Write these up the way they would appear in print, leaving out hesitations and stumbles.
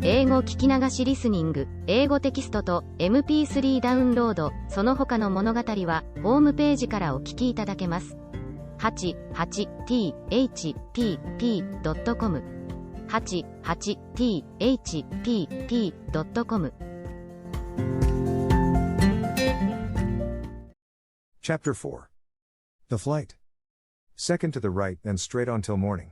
英語聞き流しリスニング、英語テキストと MP3 ダウンロード、その他の物語はホームページからお聞きいただけます。88thpp.com 88thpp.com Chapter 4. The Flight. Second to the right, then straight on till morning.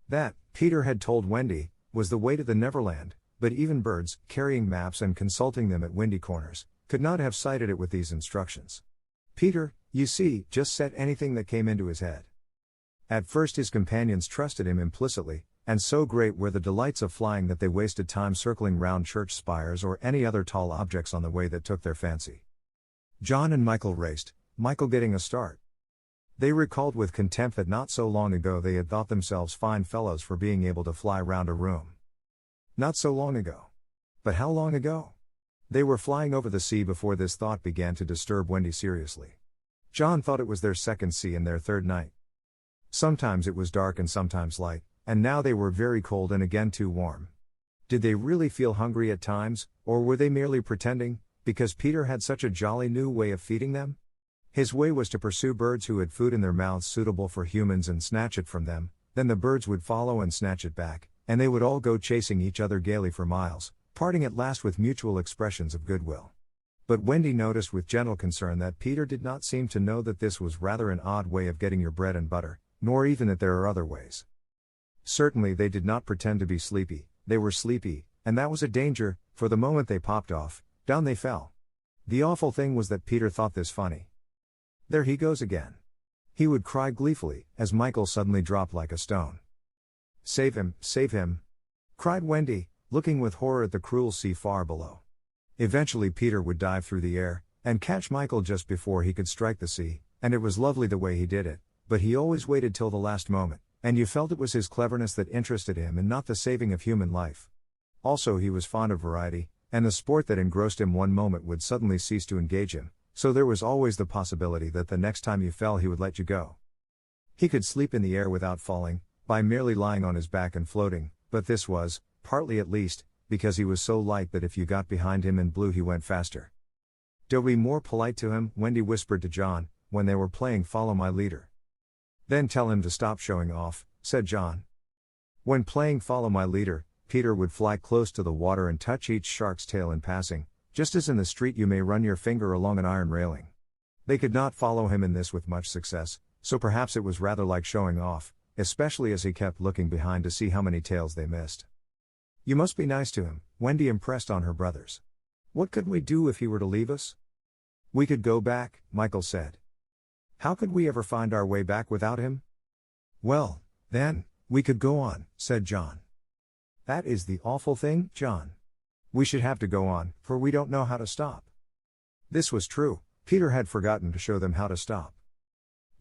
That, Peter had told Wendy, was the way to the Neverland, but even birds, carrying maps and consulting them at windy corners, could not have sighted it with these instructions. Peter, you see, just said anything that came into his head. At first his companions trusted him implicitly, and so great were the delights of flying that they wasted time circling round church spires or any other tall objects on the way that took their fancy. John and Michael raced, Michael getting a start. They recalled with contempt that not so long ago they had thought themselves fine fellows for being able to fly round a room. Not so long ago. But how long ago? They were flying over the sea before this thought began to disturb Wendy seriously. John thought it was their second sea and their third night. Sometimes it was dark and sometimes light, and now they were very cold and again too warm. Did they really feel hungry at times, or were they merely pretending, because Peter had such a jolly new way of feeding them? His way was to pursue birds who had food in their mouths suitable for humans and snatch it from them, then the birds would follow and snatch it back, and they would all go chasing each other gaily for miles, parting at last with mutual expressions of goodwill. But Wendy noticed with gentle concern that Peter did not seem to know that this was rather an odd way of getting your bread and butter, nor even that there are other ways. Certainly they did not pretend to be sleepy, they were sleepy, and that was a danger, for the moment they popped off, down they fell. The awful thing was that Peter thought this funny. There he goes again. He would cry gleefully, as Michael suddenly dropped like a stone. Save him, cried Wendy, looking with horror at the cruel sea far below. Eventually Peter would dive through the air, and catch Michael just before he could strike the sea, and it was lovely the way he did it, but he always waited till the last moment, and you felt it was his cleverness that interested him and not the saving of human life. Also he was fond of variety, and the sport that engrossed him one moment would suddenly cease to engage him, so there was always the possibility that the next time you fell he would let you go. He could sleep in the air without falling, by merely lying on his back and floating, but this was, partly at least, because he was so light that if you got behind him and blew he went faster. "Don't be more polite to him," Wendy whispered to John, when they were playing Follow My Leader. "Then tell him to stop showing off," said John. When playing Follow My Leader, Peter would fly close to the water and touch each shark's tail in passing, just as in the street you may run your finger along an iron railing. They could not follow him in this with much success, so perhaps it was rather like showing off, especially as he kept looking behind to see how many tails they missed. "You must be nice to him," Wendy impressed on her brothers. "What could we do if he were to leave us?" "We could go back," Michael said. "How could we ever find our way back without him?" "Well, then, we could go on," said John. "That is the awful thing, John. We should have to go on, for we don't know how to stop." This was true, Peter had forgotten to show them how to stop.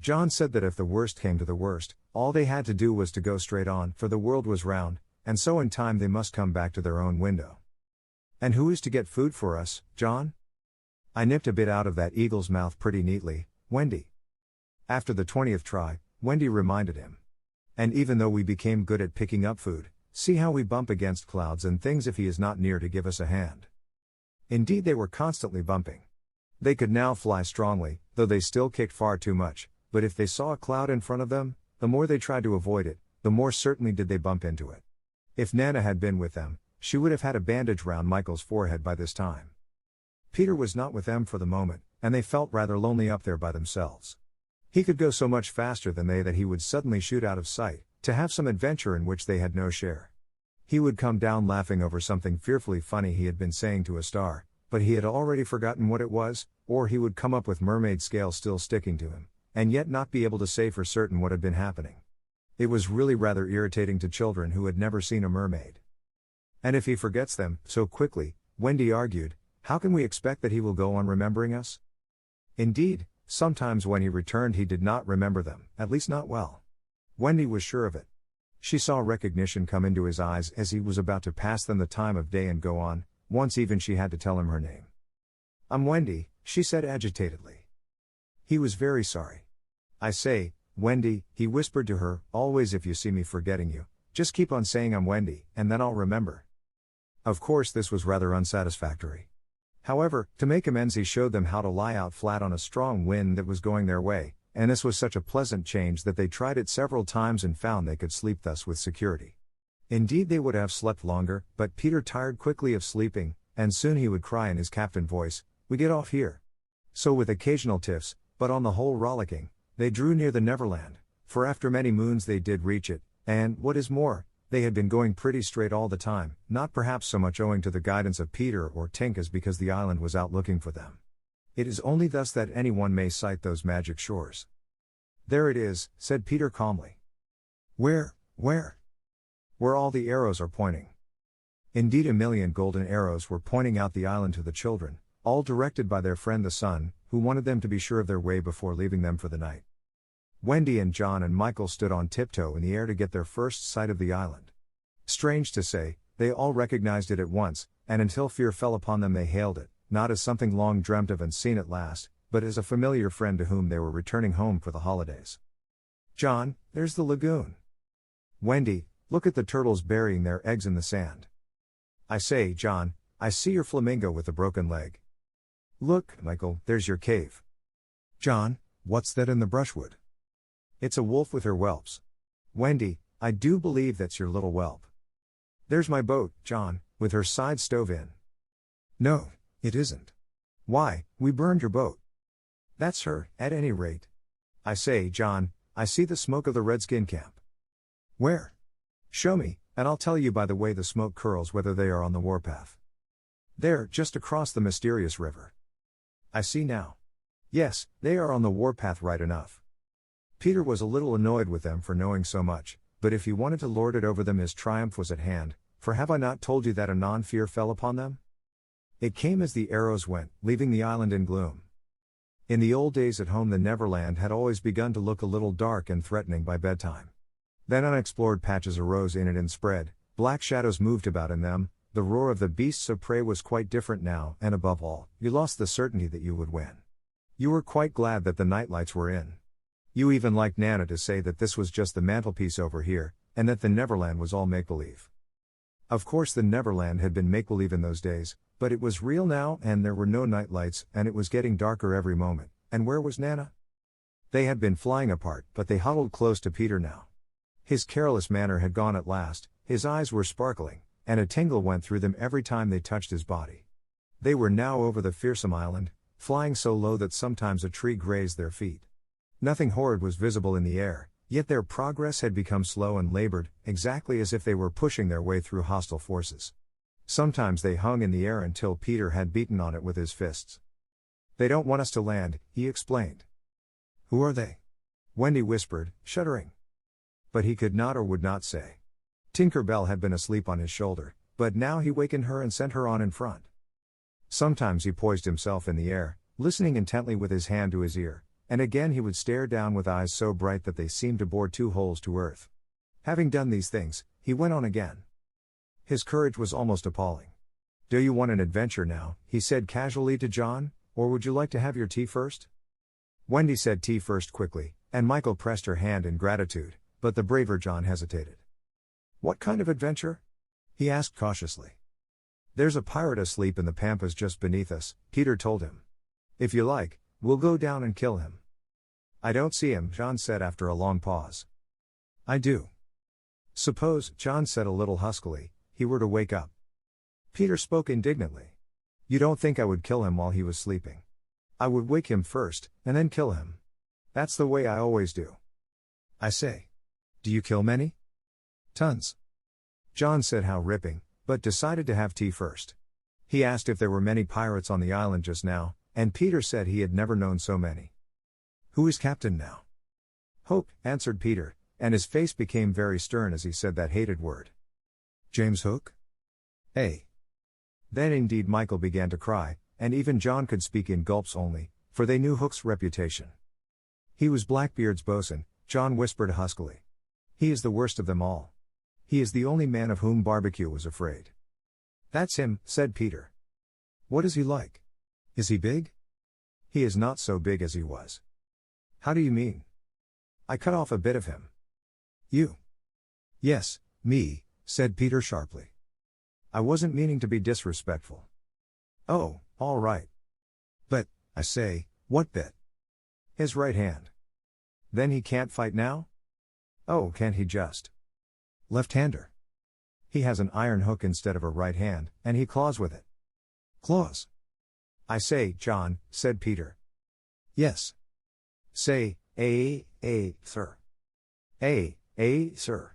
John said that if the worst came to the worst, all they had to do was to go straight on, for the world was round, and so in time they must come back to their own window. "And who is to get food for us, John?" "I nipped a bit out of that eagle's mouth pretty neatly, Wendy." After the 20th try, Wendy reminded him. "And even though we became good at picking up food, see how we bump against clouds and things if he is not near to give us a hand." Indeed they were constantly bumping. They could now fly strongly, though they still kicked far too much, but if they saw a cloud in front of them, the more they tried to avoid it, the more certainly did they bump into it. If Nana had been with them, she would have had a bandage round Michael's forehead by this time. Peter was not with them for the moment, and they felt rather lonely up there by themselves. He could go so much faster than they that he would suddenly shoot out of sight, to have some adventure in which they had no share. He would come down laughing over something fearfully funny he had been saying to a star, but he had already forgotten what it was, or he would come up with mermaid scales still sticking to him, and yet not be able to say for certain what had been happening. It was really rather irritating to children who had never seen a mermaid. And if he forgets them so quickly, Wendy argued, how can we expect that he will go on remembering us? Indeed, sometimes when he returned he did not remember them, at least not well. Wendy was sure of it. She saw recognition come into his eyes as he was about to pass them the time of day and go on. Once even she had to tell him her name. "I'm Wendy," she said agitatedly. He was very sorry. "I say, Wendy," he whispered to her, "always if you see me forgetting you, just keep on saying I'm Wendy, and then I'll remember." Of course, this was rather unsatisfactory. However, to make amends, he showed them how to lie out flat on a strong wind that was going their way, and this was such a pleasant change that they tried it several times and found they could sleep thus with security. Indeed, they would have slept longer, but Peter tired quickly of sleeping, and soon he would cry in his captain voice, "We get off here." So with occasional tiffs, but on the whole rollicking, they drew near the Neverland, for after many moons they did reach it, and, what is more, they had been going pretty straight all the time, not perhaps so much owing to the guidance of Peter or Tink as because the island was out looking for them. It is only thus that anyone may sight those magic shores. "There it is," said Peter calmly. Where? Where all the arrows are pointing." Indeed, 1,000,000 golden arrows were pointing out the island to the children, all directed by their friend the sun, who wanted them to be sure of their way before leaving them for the night. Wendy and John and Michael stood on tiptoe in the air to get their first sight of the island. Strange to say, they all recognized it at once, and until fear fell upon them they hailed it, not as something long dreamt of and seen at last, but as a familiar friend to whom they were returning home for the holidays. "John, there's the lagoon." "Wendy, look at the turtles burying their eggs in the sand." "I say, John, I see your flamingo with the broken leg." "Look, Michael, there's your cave." "John, what's that in the brushwood?" "It's a wolf with her whelps." "Wendy, I do believe that's your little whelp." "There's my boat, John, with her side stove in." "No, it isn't." "Why, we burned your boat." "That's her, at any rate." "I say, John, I see the smoke of the Redskin camp." "Where?" "Show me, and I'll tell you by the way the smoke curls whether they are on the warpath." "There, just across the mysterious river." "I see now. Yes, they are on the warpath right enough." Peter was a little annoyed with them for knowing so much, but if he wanted to lord it over them his triumph was at hand, for have I not told you that anon fear fell upon them? It came as the arrows went, leaving the island in gloom. In the old days at home the Neverland had always begun to look a little dark and threatening by bedtime. Then unexplored patches arose in it and spread, black shadows moved about in them, the roar of the beasts of prey was quite different now, and above all, you lost the certainty that you would win. You were quite glad that the nightlights were in. You even liked Nana to say that this was just the mantelpiece over here, and that the Neverland was all make-believe. Of course the Neverland had been make-believe in those days, but it was real now, and there were no nightlights, and it was getting darker every moment, and where was Nana? They had been flying apart, but they huddled close to Peter now. His careless manner had gone at last, his eyes were sparkling, and a tingle went through them every time they touched his body. They were now over the fearsome island, flying so low that sometimes a tree grazed their feet. Nothing horrid was visible in the air, yet their progress had become slow and labored, exactly as if they were pushing their way through hostile forces. Sometimes they hung in the air until Peter had beaten on it with his fists. "They don't want us to land," he explained. "Who are they?" Wendy whispered, shuddering. But he could not or would not say. Tinker Bell had been asleep on his shoulder, but now he wakened her and sent her on in front. Sometimes he poised himself in the air, listening intently with his hand to his ear, and again he would stare down with eyes so bright that they seemed to bore 2 holes to earth. Having done these things, he went on again. His courage was almost appalling. "Do you want an adventure now?" he said casually to John, "or would you like to have your tea first?" Wendy said tea first quickly, and Michael pressed her hand in gratitude, but the braver John hesitated. "What kind of adventure?" he asked cautiously. "There's a pirate asleep in the pampas just beneath us," Peter told him. "If you like, we'll go down and kill him." "I don't see him," John said after a long pause. "I do." "Suppose," John said a little huskily, "he were to wake up." Peter spoke indignantly. "You don't think I would kill him while he was sleeping? I would wake him first, and then kill him. That's the way I always do." "I say. Do you kill many?" "Tons." John said how ripping, but decided to have tea first. He asked if there were many pirates on the island just now, and Peter said he had never known so many. "Who is captain now?" "Hope," answered Peter, and his face became very stern as he said that hated word. "James Hook?" "Eh." Then indeed Michael began to cry, and even John could speak in gulps only, for they knew Hook's reputation. "He was Blackbeard's bosun," John whispered huskily. "He is the worst of them all. He is the only man of whom Barbecue was afraid." "That's him," said Peter. "What is he like? Is he big?" "He is not so big as he was." "How do you mean?" "I cut off a bit of him." "You?" "Yes, me," said Peter sharply. I wasn't meaning to be disrespectful. Oh, all right. But, I say, what bit? His right hand. Then he can't fight now? Oh, can't he just? Left-hander. He has an iron hook instead of a right hand, and he claws with it. Claws. I say, John, said Peter. Yes. Say, sir. Sir.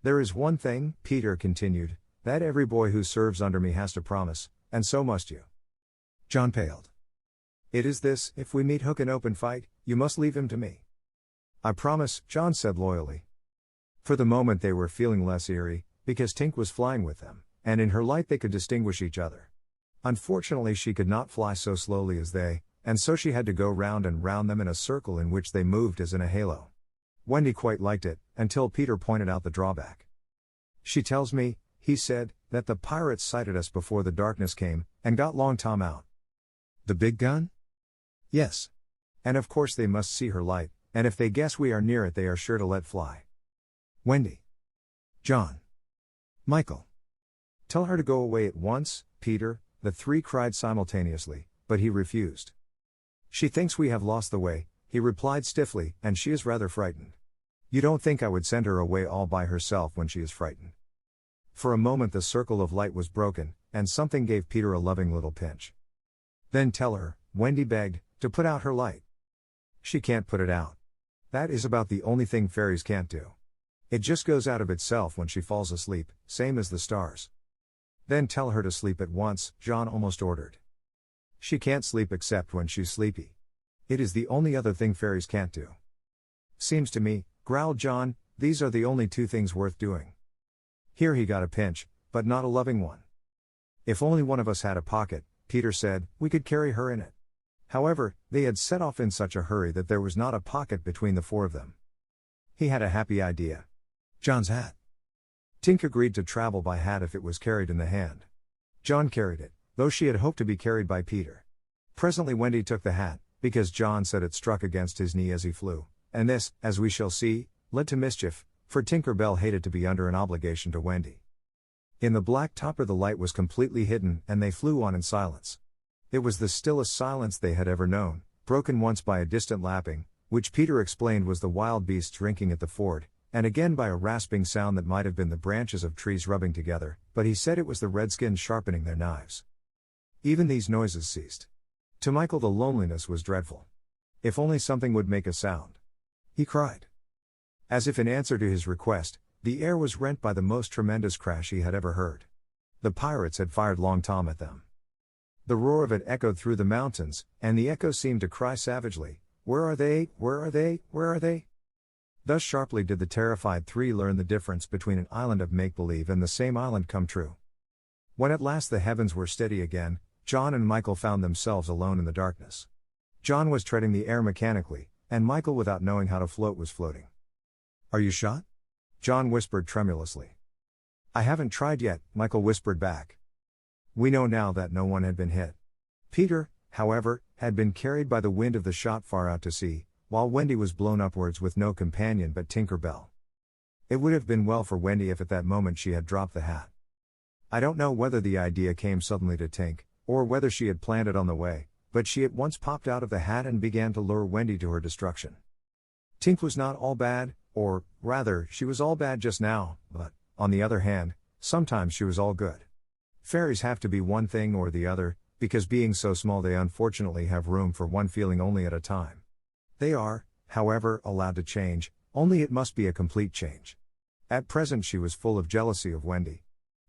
There is one thing, Peter continued, that every boy who serves under me has to promise, and so must you. John paled. It is this, if we meet Hook in open fight, you must leave him to me. I promise, John said loyally. For the moment they were feeling less eerie, because Tink was flying with them, and in her light they could distinguish each other. Unfortunately she could not fly so slowly as they, and so she had to go round and round them in a circle in which they moved as in a halo. Wendy quite liked it, until Peter pointed out the drawback. She tells me, he said, that the pirates sighted us before the darkness came, and got Long Tom out. The big gun? Yes. And of course they must see her light, and if they guess we are near it they are sure to let fly. Wendy. John. Michael. Tell her to go away at once, Peter, the three cried simultaneously, but he refused. She thinks we have lost the way, he replied stiffly, and she is rather frightened. You don't think I would send her away all by herself when she is frightened. For a moment the circle of light was broken, and something gave Peter a loving little pinch. Then tell her, Wendy begged, to put out her light. She can't put it out. That is about the only thing fairies can't do. It just goes out of itself when she falls asleep, same as the stars. Then tell her to sleep at once, John almost ordered. She can't sleep except when she's sleepy. It is the only other thing fairies can't do. Seems to me, growled John, these are the only two things worth doing. Here he got a pinch, but not a loving one. If only one of us had a pocket, Peter said, we could carry her in it. However, they had set off in such a hurry that there was not a pocket between the four of them. He had a happy idea. John's hat. Tink agreed to travel by hat if it was carried in the hand. John carried it, though she had hoped to be carried by Peter. Presently Wendy took the hat, because John said it struck against his knee as he flew, and this, as we shall see, led to mischief, for Tinker Bell hated to be under an obligation to Wendy. In the black topper the light was completely hidden, and they flew on in silence. It was the stillest silence they had ever known, broken once by a distant lapping, which Peter explained was the wild beasts drinking at the ford, and again by a rasping sound that might have been the branches of trees rubbing together, but he said it was the redskins sharpening their knives. Even these noises ceased. To Michael the loneliness was dreadful. If only something would make a sound. He cried. As if in answer to his request, the air was rent by the most tremendous crash he had ever heard. The pirates had fired Long Tom at them. The roar of it echoed through the mountains, and the echo seemed to cry savagely, "Where are they? Where are they? Where are they?" Thus sharply did the terrified three learn the difference between an island of make-believe and the same island come true. When at last the heavens were steady again, John and Michael found themselves alone in the darkness. John was treading the air mechanically, and Michael, without knowing how to float, was floating. "Are you shot?" John whispered tremulously. "I haven't tried yet," Michael whispered back. We know now that no one had been hit. Peter, however, had been carried by the wind of the shot far out to sea, while Wendy was blown upwards with no companion but Tinker Bell. It would have been well for Wendy if at that moment she had dropped the hat. I don't know whether the idea came suddenly to Tink, or whether she had planned it on the way, but she at once popped out of the hat and began to lure Wendy to her destruction. Tink was not all bad, or, rather, she was all bad just now, but, on the other hand, sometimes she was all good. Fairies have to be one thing or the other, because being so small they unfortunately have room for one feeling only at a time. They are, however, allowed to change, only it must be a complete change. At present she was full of jealousy of Wendy.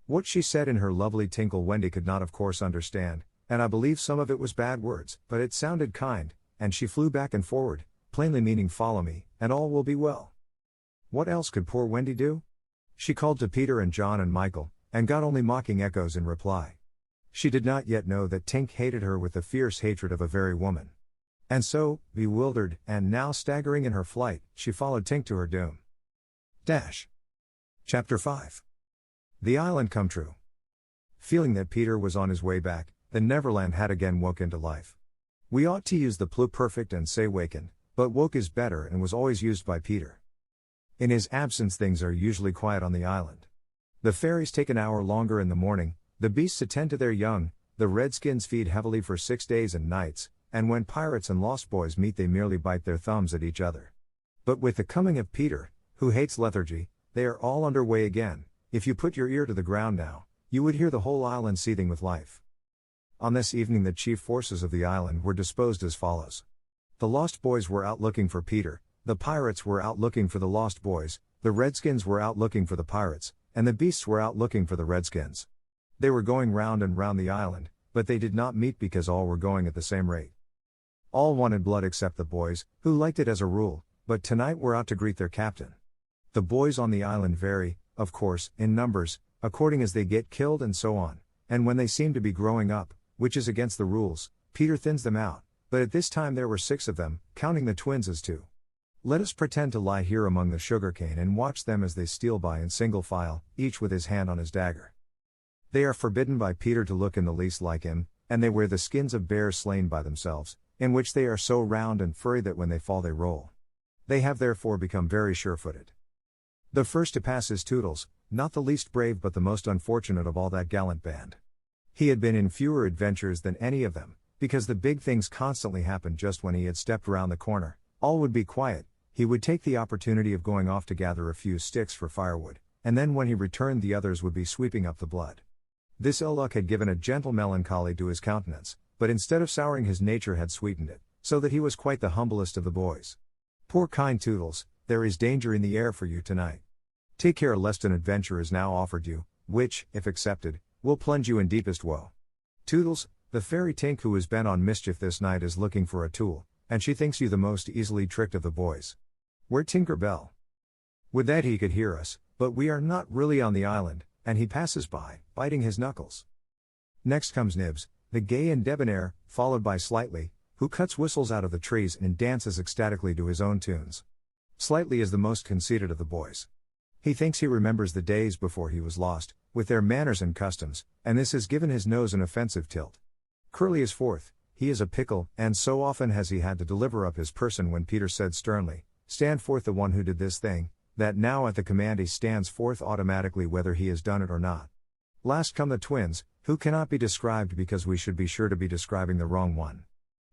What she said in her lovely tinkle Wendy could not of course understand, and I believe some of it was bad words, but it sounded kind, and she flew back and forward, plainly meaning follow me, and all will be well. What else could poor Wendy do? She called to Peter and John and Michael, and got only mocking echoes in reply. She did not yet know that Tink hated her with the fierce hatred of a very woman. And so, bewildered, and now staggering in her flight, she followed Tink to her doom. Chapter 5. The Island Come True. Feeling that Peter was on his way back, the Neverland had again woke into life. We ought to use the pluperfect and say wakened, but woke is better and was always used by Peter. In his absence things are usually quiet on the island. The fairies take an hour longer in the morning, the beasts attend to their young, the redskins feed heavily for 6 days and nights, and when pirates and lost boys meet they merely bite their thumbs at each other. But with the coming of Peter, who hates lethargy, they are all under way again. If you put your ear to the ground now, you would hear the whole island seething with life. On this evening the chief forces of the island were disposed as follows. The lost boys were out looking for Peter, the pirates were out looking for the lost boys, the redskins were out looking for the pirates, and the beasts were out looking for the redskins. They were going round and round the island, but they did not meet because all were going at the same rate. All wanted blood except the boys, who liked it as a rule, but tonight were out to greet their captain. The boys on the island vary, of course, in numbers, according as they get killed and so on, and when they seem to be growing up, which is against the rules, Peter thins them out, but at this time there were 6 of them, counting the twins as 2. Let us pretend to lie here among the sugarcane and watch them as they steal by in single file, each with his hand on his dagger. They are forbidden by Peter to look in the least like him, and they wear the skins of bears slain by themselves, in which they are so round and furry that when they fall they roll. They have therefore become very sure-footed. The first to pass is Toodles, not the least brave but the most unfortunate of all that gallant band. He had been in fewer adventures than any of them, because the big things constantly happened just when he had stepped round the corner. All would be quiet, he would take the opportunity of going off to gather a few sticks for firewood, and then when he returned the others would be sweeping up the blood. This ill luck had given a gentle melancholy to his countenance, but instead of souring his nature had sweetened it, so that he was quite the humblest of the boys. Poor kind Toodles, there is danger in the air for you tonight. Take care lest an adventure is now offered you, which, if accepted, will plunge you in deepest woe. Toodles, the fairy Tink who is bent on mischief this night is looking for a tool, and she thinks you the most easily tricked of the boys. Where Tinker Bell? Would that he could hear us, but we are not really on the island, and he passes by, biting his knuckles. Next comes Nibs, the gay and debonair, followed by Slightly, who cuts whistles out of the trees and dances ecstatically to his own tunes. Slightly is the most conceited of the boys. He thinks he remembers the days before he was lost, with their manners and customs, and this has given his nose an offensive tilt. Curly is fourth, he is a pickle, and so often has he had to deliver up his person when Peter said sternly, "Stand forth the one who did this thing," that now at the command he stands forth automatically whether he has done it or not. Last come the twins, who cannot be described because we should be sure to be describing the wrong one.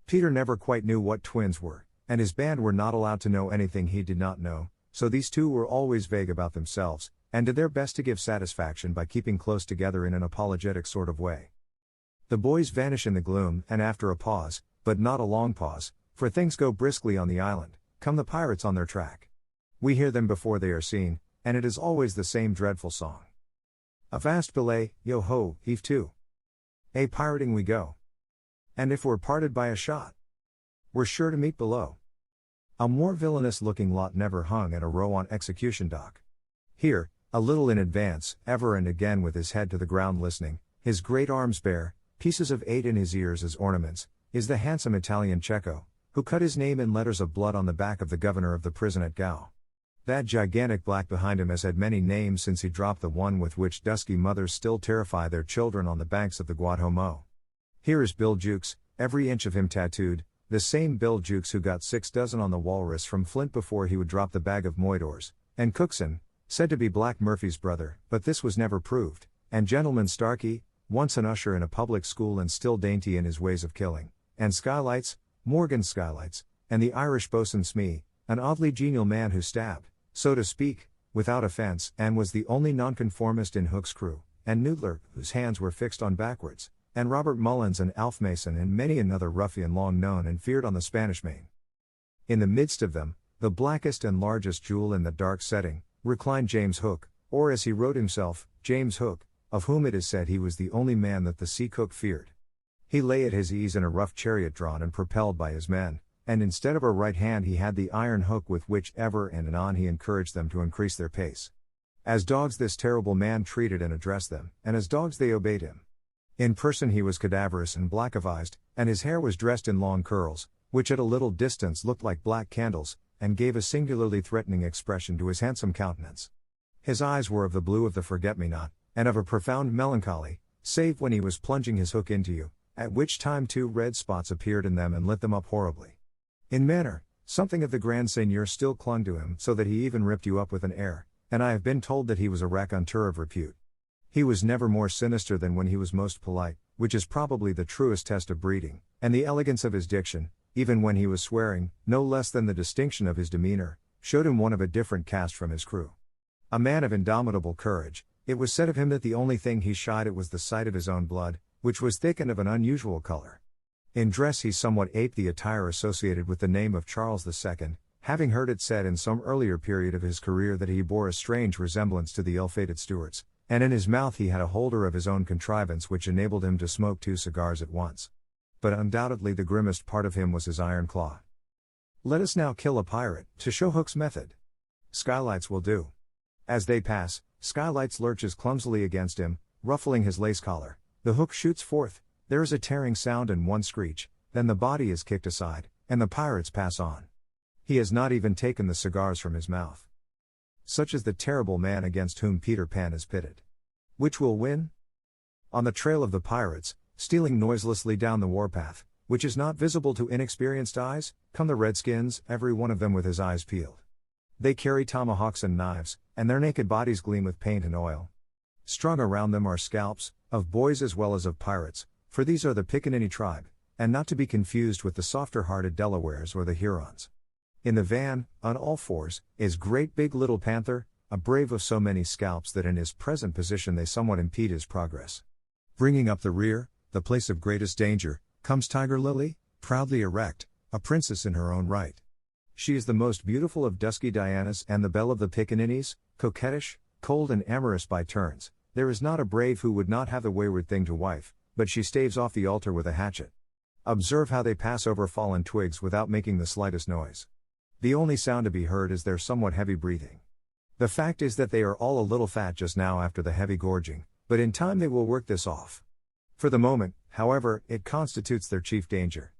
Peter never quite knew what twins were, and his band were not allowed to know anything he did not know, so these two were always vague about themselves, and did their best to give satisfaction by keeping close together in an apologetic sort of way. The boys vanish in the gloom, and after a pause, but not a long pause, for things go briskly on the island, come the pirates on their track. We hear them before they are seen, and it is always the same dreadful song. Avast belay, yo ho, heave to. A pirating we go. And if we're parted by a shot, we're sure to meet below. A more villainous looking lot never hung at a row on execution dock. Here, a little in advance, ever and again with his head to the ground listening, his great arms bare, pieces of 8 in his ears as ornaments, is the handsome Italian Cecco, who cut his name in letters of blood on the back of the governor of the prison at Gao. That gigantic black behind him has had many names since he dropped the one with which dusky mothers still terrify their children on the banks of the Guadalhorce. Here is Bill Jukes, every inch of him tattooed, the same Bill Jukes who got 6 dozen on the walrus from Flint before he would drop the bag of moidors, and Cookson, said to be Black Murphy's brother, but this was never proved, and Gentleman Starkey, once an usher in a public school and still dainty in his ways of killing, and Skylights, Morgan Skylights, and the Irish boatswain Smee, an oddly genial man who stabbed, so to speak, without offense, and was the only nonconformist in Hook's crew, and Noodler, whose hands were fixed on backwards, and Robert Mullins and Alf Mason and many another ruffian long known and feared on the Spanish Main. In the midst of them, the blackest and largest jewel in the dark setting, reclined James Hook, or as he wrote himself, James Hook, of whom it is said he was the only man that the sea cook feared. He lay at his ease in a rough chariot drawn and propelled by his men, and instead of a right hand he had the iron hook with which ever and anon he encouraged them to increase their pace. As dogs this terrible man treated and addressed them, and as dogs they obeyed him. In person he was cadaverous and black-avised, and his hair was dressed in long curls, which at a little distance looked like black candles, and gave a singularly threatening expression to his handsome countenance. His eyes were of the blue of the forget-me-not, and of a profound melancholy, save when he was plunging his hook into you, at which time 2 red spots appeared in them and lit them up horribly. In manner, something of the Grand Seigneur still clung to him, so that he even ripped you up with an air, and I have been told that he was a raconteur of repute. He was never more sinister than when he was most polite, which is probably the truest test of breeding, and the elegance of his diction, even when he was swearing, no less than the distinction of his demeanor, showed him one of a different caste from his crew. A man of indomitable courage, it was said of him that the only thing he shied at was the sight of his own blood, which was thick and of an unusual color. In dress he somewhat aped the attire associated with the name of Charles II, having heard it said in some earlier period of his career that he bore a strange resemblance to the ill-fated Stuarts, and in his mouth he had a holder of his own contrivance which enabled him to smoke 2 cigars at once. But undoubtedly the grimmest part of him was his iron claw. Let us now kill a pirate, to show Hook's method. Skylights will do. As they pass, Skylights lurches clumsily against him, ruffling his lace collar. The hook shoots forth, there is a tearing sound and one screech, then the body is kicked aside, and the pirates pass on. He has not even taken the cigars from his mouth. Such is the terrible man against whom Peter Pan is pitted. Which will win? On the trail of the pirates, stealing noiselessly down the warpath, which is not visible to inexperienced eyes, come the redskins, every one of them with his eyes peeled. They carry tomahawks and knives, and their naked bodies gleam with paint and oil. Strung around them are scalps, of boys as well as of pirates, for these are the Pickaninny tribe, and not to be confused with the softer-hearted Delawares or the Hurons. In the van, on all fours, is Great Big Little Panther, a brave of so many scalps that in his present position they somewhat impede his progress. Bringing up the rear, the place of greatest danger, comes Tiger Lily, proudly erect, a princess in her own right. She is the most beautiful of dusky Dianas and the belle of the Pickaninnies, coquettish, cold and amorous by turns. There is not a brave who would not have the wayward thing to wife, but she staves off the altar with a hatchet. Observe how they pass over fallen twigs without making the slightest noise. The only sound to be heard is their somewhat heavy breathing. The fact is that they are all a little fat just now after the heavy gorging, but in time they will work this off. For the moment, however, it constitutes their chief danger.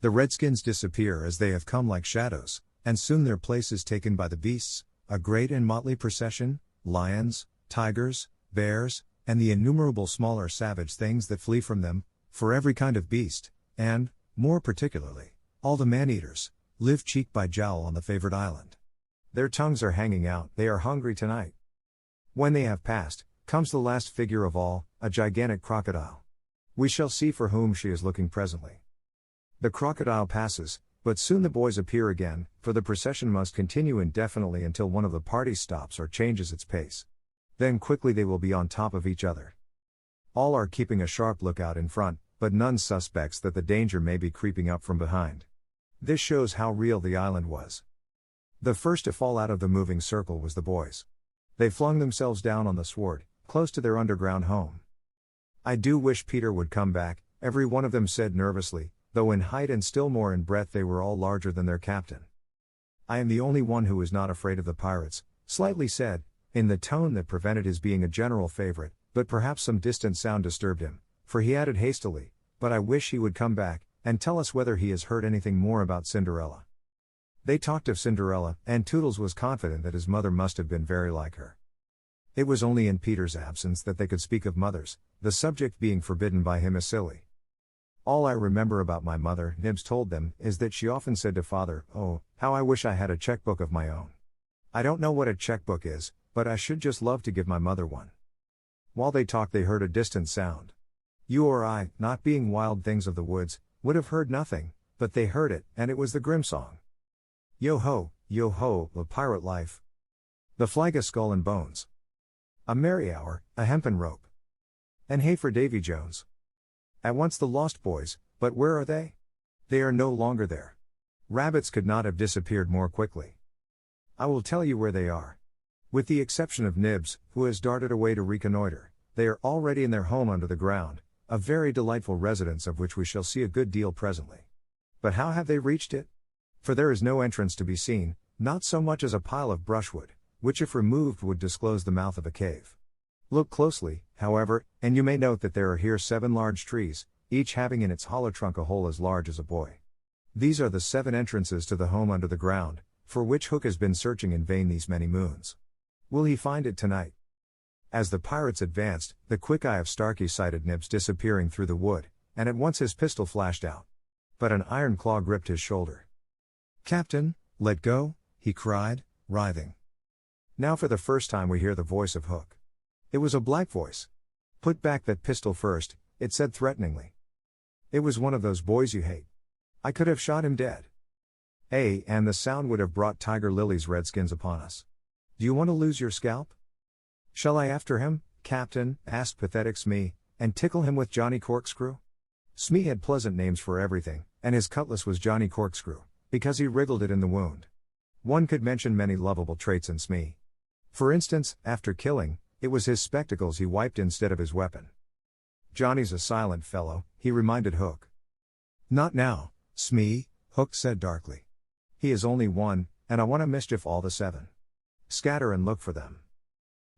The redskins disappear as they have come like shadows, and soon their place is taken by the beasts, a great and motley procession, lions, tigers, bears, and the innumerable smaller savage things that flee from them, for every kind of beast, and, more particularly, all the man-eaters, live cheek by jowl on the favored island. Their tongues are hanging out, they are hungry tonight. When they have passed, comes the last figure of all, a gigantic crocodile. We shall see for whom she is looking presently. The crocodile passes, but soon the boys appear again, for the procession must continue indefinitely until one of the party stops or changes its pace. Then quickly they will be on top of each other. All are keeping a sharp lookout in front, but none suspects that the danger may be creeping up from behind. This shows how real the island was. The first to fall out of the moving circle was the boys. They flung themselves down on the sward, close to their underground home. I do wish Peter would come back, every one of them said nervously, though in height and still more in breadth they were all larger than their captain. I am the only one who is not afraid of the pirates, Slightly said, in the tone that prevented his being a general favorite, but perhaps some distant sound disturbed him, for he added hastily, but I wish he would come back, and tell us whether he has heard anything more about Cinderella. They talked of Cinderella, and Toodles was confident that his mother must have been very like her. It was only in Peter's absence that they could speak of mothers, the subject being forbidden by him as silly. All I remember about my mother, Nibs told them, is that she often said to father, "Oh, how I wish I had a checkbook of my own. I don't know what a checkbook is, but I should just love to give my mother one." While they talked they heard a distant sound. You or I, not being wild things of the woods, would have heard nothing, but they heard it, and it was the Grimm song. Yo-ho, the pirate life. The flag a skull and bones. A merry hour, a hempen rope. And hey for Davy Jones. At once the lost boys, but where are they? They are no longer there. Rabbits could not have disappeared more quickly. I will tell you where they are. With the exception of Nibs, who has darted away to reconnoiter, they are already in their home under the ground, a very delightful residence of which we shall see a good deal presently. But how have they reached it? For there is no entrance to be seen, not so much as a pile of brushwood, which if removed would disclose the mouth of a cave. Look closely, however, and you may note that there are here 7 large trees, each having in its hollow trunk a hole as large as a boy. These are the 7 entrances to the home under the ground, for which Hook has been searching in vain these many moons. Will he find it tonight? As the pirates advanced, the quick eye of Starkey sighted Nibs disappearing through the wood, and at once his pistol flashed out. But an iron claw gripped his shoulder. "Captain, let go," he cried, writhing. Now for the first time we hear the voice of Hook. It was a black voice. "Put back that pistol first," it said threateningly. "It was one of those boys you hate. I could have shot him dead. And the sound would have brought Tiger Lily's redskins upon us. Do you want to lose your scalp?" "Shall I after him, Captain?" asked pathetic Smee, "and tickle him with Johnny Corkscrew?" Smee had pleasant names for everything, and his cutlass was Johnny Corkscrew, because he wriggled it in the wound. One could mention many lovable traits in Smee. For instance, after killing, it was his spectacles he wiped instead of his weapon. "Johnny's a silent fellow," he reminded Hook. "Not now, Smee," Hook said darkly. "He is only one, and I want to mischief all the 7. Scatter and look for them."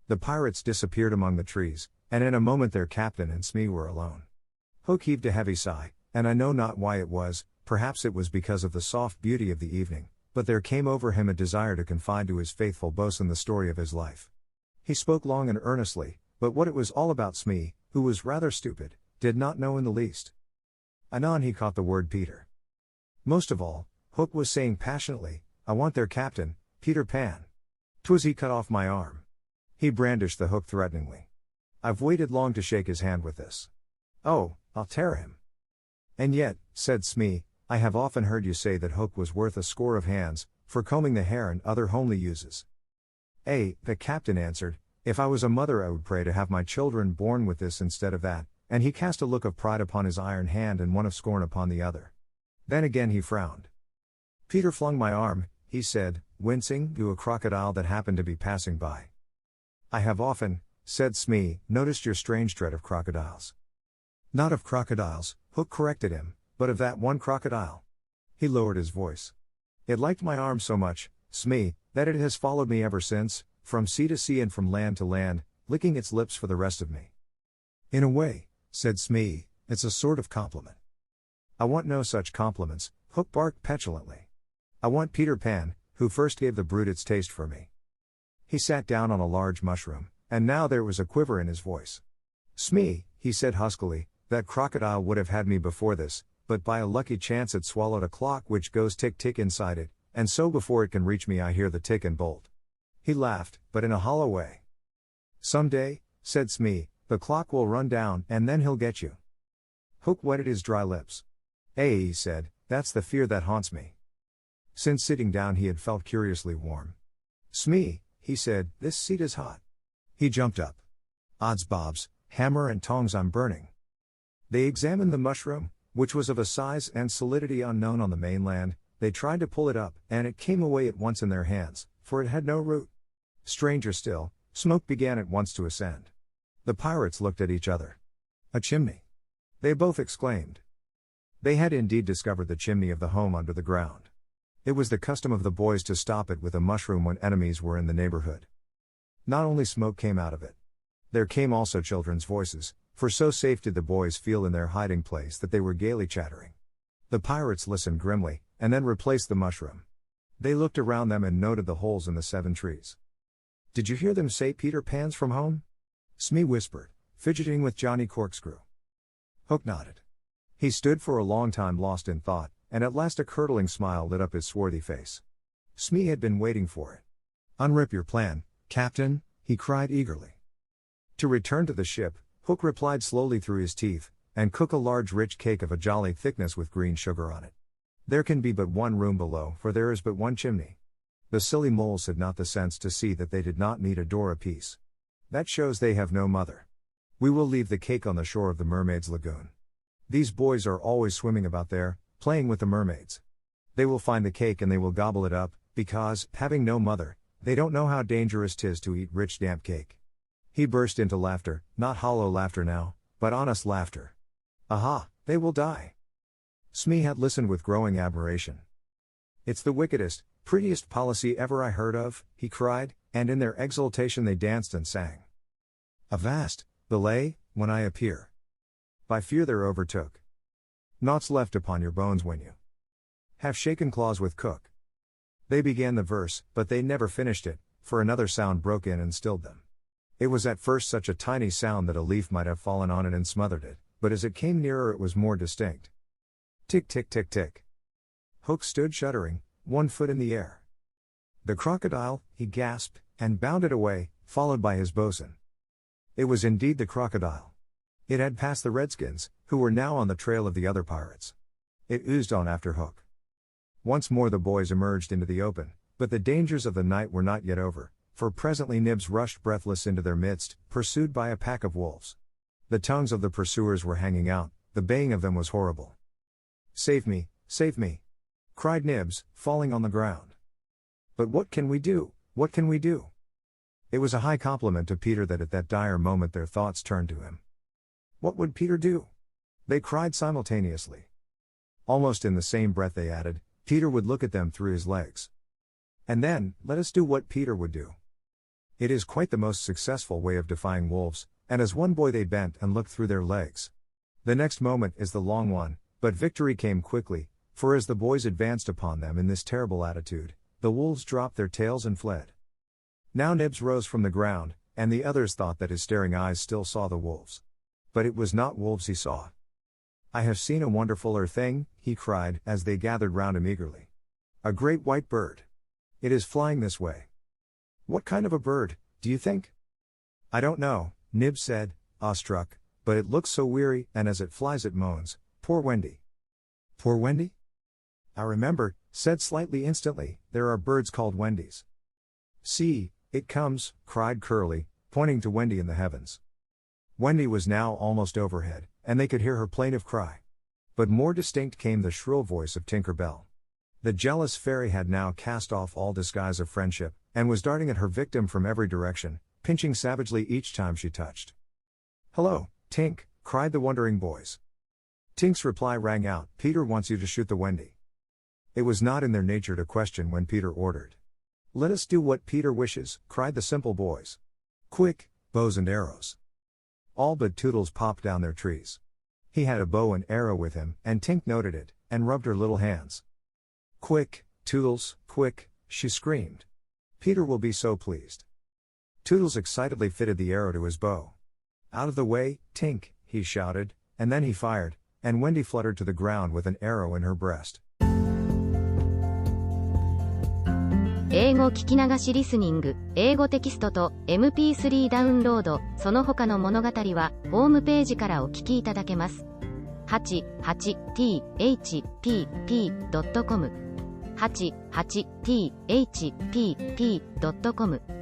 The pirates disappeared among the trees, and in a moment their captain and Smee were alone. Hook heaved a heavy sigh, and I know not why it was, perhaps it was because of the soft beauty of the evening, but there came over him a desire to confide to his faithful boatswain the story of his life. He spoke long and earnestly, but what it was all about Smee, who was rather stupid, did not know in the least. Anon he caught the word Peter. Most of all, Hook was saying passionately, "I want their captain, Peter Pan." 'Twas he cut off my arm. He brandished the hook threateningly. "I've waited long to shake his hand with this. Oh, I'll tear him." "And yet," said Smee, "I have often heard you say that Hook was worth a score of hands, for combing the hair and other homely uses." The captain answered, "If I was a mother I would pray to have my children born with this instead of that," and he cast a look of pride upon his iron hand and one of scorn upon the other. Then again he frowned. "Peter flung my arm," he said, wincing, "to a crocodile that happened to be passing by." "I have often," said Smee, "noticed your strange dread of crocodiles." "Not of crocodiles," Hook corrected him, "but of that one crocodile." He lowered his voice. "It liked my arm so much, Smee, that it has followed me ever since, from sea to sea and from land to land, licking its lips for the rest of me." "In a way," said Smee, "it's a sort of compliment." "I want no such compliments," Hook barked petulantly. "I want Peter Pan, who first gave the brute its taste for me." He sat down on a large mushroom, and now there was a quiver in his voice. "Smee," he said huskily, "that crocodile would have had me before this, but by a lucky chance it swallowed a clock which goes tick-tick inside it, and so before it can reach me I hear the tick and bolt." He laughed, but in a hollow way. "Some day," said Smee, "the clock will run down, and then he'll get you." Hook wetted his dry lips. He said, "That's the fear that haunts me." Since sitting down he had felt curiously warm. "Smee," he said, "this seat is hot." He jumped up. "Odds bobs, hammer and tongs, I'm burning." They examined the mushroom, which was of a size and solidity unknown on the mainland. They tried to pull it up, and it came away at once in their hands, for it had no root. Stranger still, smoke began at once to ascend. The pirates looked at each other. "A chimney!" they both exclaimed. They had indeed discovered the chimney of the home under the ground. It was the custom of the boys to stop it with a mushroom when enemies were in the neighborhood. Not only smoke came out of it. There came also children's voices, for so safe did the boys feel in their hiding place that they were gaily chattering. The pirates listened grimly, and then replaced the mushroom. They looked around them and noted the holes in the 7 trees. "Did you hear them say Peter Pan's from home?" Smee whispered, fidgeting with Johnny Corkscrew. Hook nodded. He stood for a long time lost in thought, and at last a curdling smile lit up his swarthy face. Smee had been waiting for it. "Unrip your plan, Captain," he cried eagerly. "To return to the ship," Hook replied slowly through his teeth, "and cook a large rich cake of a jolly thickness with green sugar on it. There can be but one room below, for there is but one chimney." The silly moles had not the sense to see that they did not need a door apiece. "That shows they have no mother. We will leave the cake on the shore of the mermaids' lagoon. These boys are always swimming about there, playing with the mermaids. They will find the cake and they will gobble it up, because, having no mother, they don't know how dangerous 'tis to eat rich damp cake." He burst into laughter, not hollow laughter now, but honest laughter. "Aha, they will die." Smee had listened with growing admiration. "It's the wickedest, prettiest policy ever I heard of," he cried, and in their exultation they danced and sang. "Avast, belay, when I appear. By fear they're overtook. Naught's left upon your bones when you have shaken claws with cook." They began the verse, but they never finished it, for another sound broke in and stilled them. It was at first such a tiny sound that a leaf might have fallen on it and smothered it, but as it came nearer it was more distinct. Tick tick tick tick. Hook stood shuddering, one foot in the air. "The crocodile," he gasped, and bounded away, followed by his bosun. It was indeed the crocodile. It had passed the Redskins, who were now on the trail of the other pirates. It oozed on after Hook. Once more the boys emerged into the open, but the dangers of the night were not yet over, for presently Nibs rushed breathless into their midst, pursued by a pack of wolves. The tongues of the pursuers were hanging out, the baying of them was horrible. "Save me, save me!" cried Nibs, falling on the ground. "But what can we do, what can we do?" It was a high compliment to Peter that at that dire moment their thoughts turned to him. What would Peter do? They cried simultaneously. Almost in the same breath they added, Peter would look at them through his legs. And then, let us do what Peter would do. It is quite the most successful way of defying wolves, and as one boy they bent and looked through their legs. The next moment is the long one, but victory came quickly, for as the boys advanced upon them in this terrible attitude, the wolves dropped their tails and fled. Now Nibs rose from the ground, and the others thought that his staring eyes still saw the wolves. But it was not wolves he saw. "I have seen a wonderfuler thing," he cried, as they gathered round him eagerly. "A great white bird. It is flying this way." "What kind of a bird, do you think?" "I don't know," Nibs said, awestruck, "but it looks so weary, and as it flies it moans, 'Poor Wendy.'" "Poor Wendy?" "I remember," said Slightly instantly, "there are birds called Wendies." "See, it comes," cried Curly, pointing to Wendy in the heavens. Wendy was now almost overhead, and they could hear her plaintive cry. But more distinct came the shrill voice of Tinker Bell. The jealous fairy had now cast off all disguise of friendship, and was darting at her victim from every direction, pinching savagely each time she touched. "Hello, Tink," cried the wondering boys. Tink's reply rang out, "Peter wants you to shoot the Wendy." It was not in their nature to question when Peter ordered. "Let us do what Peter wishes," cried the simple boys. "Quick, bows and arrows." All but Toodles popped down their trees. He had a bow and arrow with him, and Tink noted it, and rubbed her little hands. "Quick, Toodles, quick," she screamed. "Peter will be so pleased." Toodles excitedly fitted the arrow to his bow. "Out of the way, Tink," he shouted, and then he fired, and Wendy fluttered to the ground with an arrow in her breast. 英語聞き流しリスニング、英語テキストと MP3 ダウンロード、その他の物語は、ホームページからお聞きいただけます。88thpp.com 88thpp.com